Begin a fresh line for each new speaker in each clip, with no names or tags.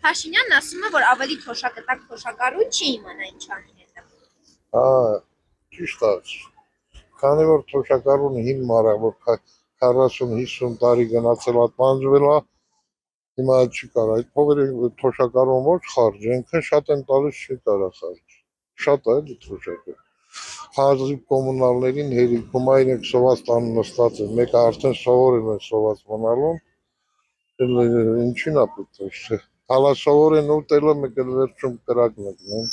Փաշինյանն ասում է, որ ավելի թոշակտակ թոշակառույց չի իմանա ինչ անի հետը։
Ճիշտ է։ Քանի որ թոշակառունը հիմար է, որ 40-50 տարի գնացել ատմանջվել է, հիմա չի կարա։ Այդ փողերը թոշակառուն ոչ խարջ, այնքան շատ են տալիս չի կարա խարջ։ Շատ է էլի թոշակը։ Խազի կոմունալներին հերիքում է իրենք սոված տան նստած են, մեկը արդեն սովորել են սոված մնալուն, ինչին է պետք է։ Հալա սովոր են ուտելը մեկը վերջում կրակն եկնեն։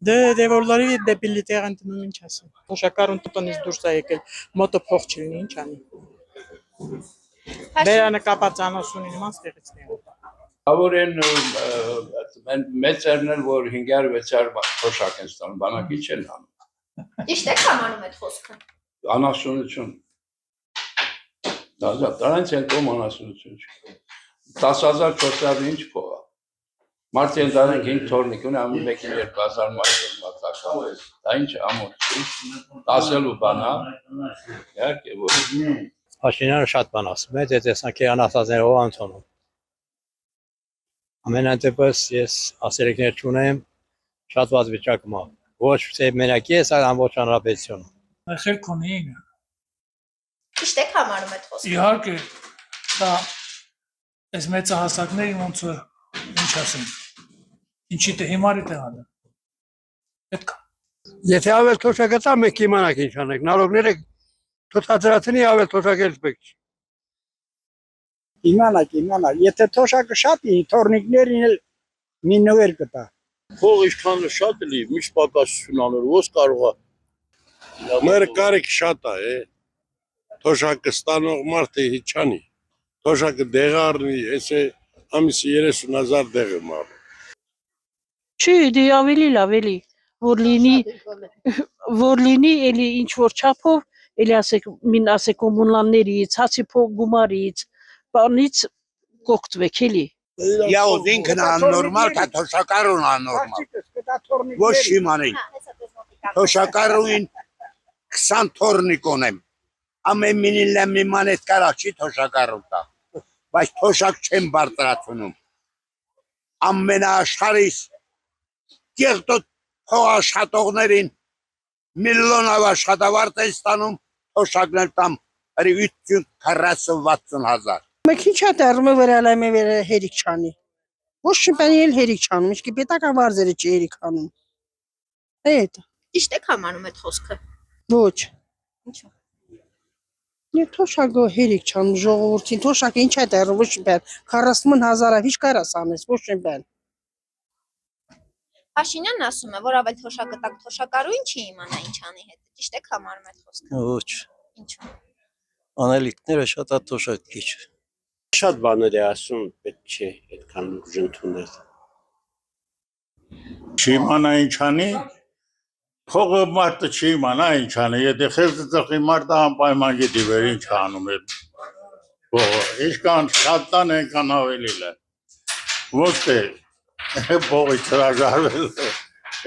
Դե որլարի դեպի լիտեր ընտնում ինչ ասեմ։ Թոշակառուն տնից դուրս է եկել, մոտը փող չլինի, ինչ անի։ Բերանը կապած անասունի նման ստեղից նեղը։Ավոր
են մեծերն են, որ 500-600 թոշակ են ստանում, բանակի չեն անում։
Ճիշտ է կամանում այդ խոսքը։
Անասունություն։ Դրանց են կողմ անասունություն չի։ 10,000-4,000 ինչ փող է։ Մարդը ընդանենք 5 թորնիկ ունի, ամեն մեկին 2,000 մայր մատակա։ Դա ինչ է, ամոթ չի։ Տասելու բան է։ Իհարկե որ։
Փաշինյանը շատ բան ասում է, դե տեսանքի անաստածներով անցնում։ Ամենայն դեպս ես ասելիքներ չունեմ, շատ վատ վիճակում եմ։ Ոչ թե մենակ ես, այլ ամբողջ հանրապետությունը։
Խելք ունի։
Ճիշտ է կամանում այդ խոսքը։
Իհարկե, դա այս մեծահասակների ոնց է, ինչ ասեմ, ինչի թե հիմարի թե հալը։ Պետք է։
Եթե ավել թոշակացա մեկ իմանաք ինչ անեք, նարոգները թոթածրացնի ավել թոշակել պետք չի։
Իմանաք, եթե թոշակը շատ է, թորնիկներին էլ մի նվեր կտա։
Փող ինչքան շատ էլի, միշտ պակասություն անոր, ո՞ս կարող է։
Մեր կարիք շատ է, թոշակը ստանող մարդը հիչանի։ Թոշակը դեղ առնի, էսե ամիսի 30,000 դեղ եմ առնում։
Չի, դե ավելի լավ էլի, որ լինի էլի ինչ որ չափով, էլի ասեք, մին ասեք կոմունալներից, հացի փող գումարից, բանից կողտվեք էլի։
Յաուզ ինքն աննորմալ, թե թոշակառուն աննորմալ։ Ոչ իմանեի։ Թոշակառուն 20 թորնիկ ունեմ։ Ամեն մինին լեմի մանետ կարա չի թոշակառուն տա։ Բայց թոշակ չեմ բարձրացնում։ Ամենաաշխարհիս կեղտոտ փողաշխատողներին միլիոնով աշխատավարձ են ստանում, թոշակներ տամ 50-40-60 հազար։
Մեկ ինչ է դառնում է վերալայմը հերիք չանի։ Ոչ շպանի էլ հերիք չանում, ինչքի պետական վարձերը չի հերիք անում։ Այդ։
Ճիշտ է կամանում այդ խոսքը։
Ոչ։
Ինչու՞։
Ես թոշակը հերիք չանում ժողովրդին, թոշակը ինչ է դառնում, ոչ շպան 40,000-ով ինչ կարաս անես, ոչ շպան։
Փաշինյանն ասում է, որ ավել թոշակտակ թոշակառույն չի իմանա ինչ անի հետը։ Ճիշտ է կամանում այդ խոսքը։
Ոչ։
Ինչու՞։
Անելիքները շատ է թոշակիչ։
Շատ բաներ է ասում, պետք չէ այդքան ուժ ընդունել։
Չիմանա ինչ անի, փողը մարդը չիմանա ինչ անի, եթե խելքը ծխի մարդը անպայման գիտի վեր ինչ անում է փողը, ինչքան շատ տան այնքան ավելի լավ, ոչ թե փողից հրաժարվել,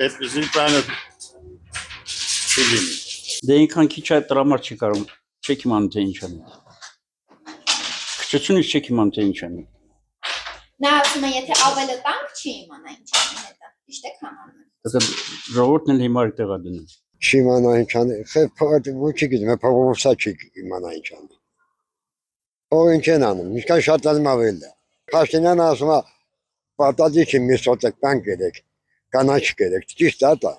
այդպիսի բանը չի լինի։
Դե ինքան քիչ այդ դրամար չի կարող, չեք իմանում թե ինչ անի։ Քչությունից չեք իմանում թե ինչ անի։
Նա ասում է, եթե ավելը տանք չի իմանա ինչ անի հետը։ Ճիշտ է կամանում։
Դա ժողովուրդն էլ հիմարի տեղա դնում։
Չիմանա ինչ անի, ոչ չգիտեմ, փողովսա չի իմանա ինչ անի։ Ո ինչ են անում, ինչքան շատ անում ավել է։ Փաշինյանը ասում է, պատադի չի մի սոտեք բան կերեք, կանաչ կերեք, ճիշտ է դա։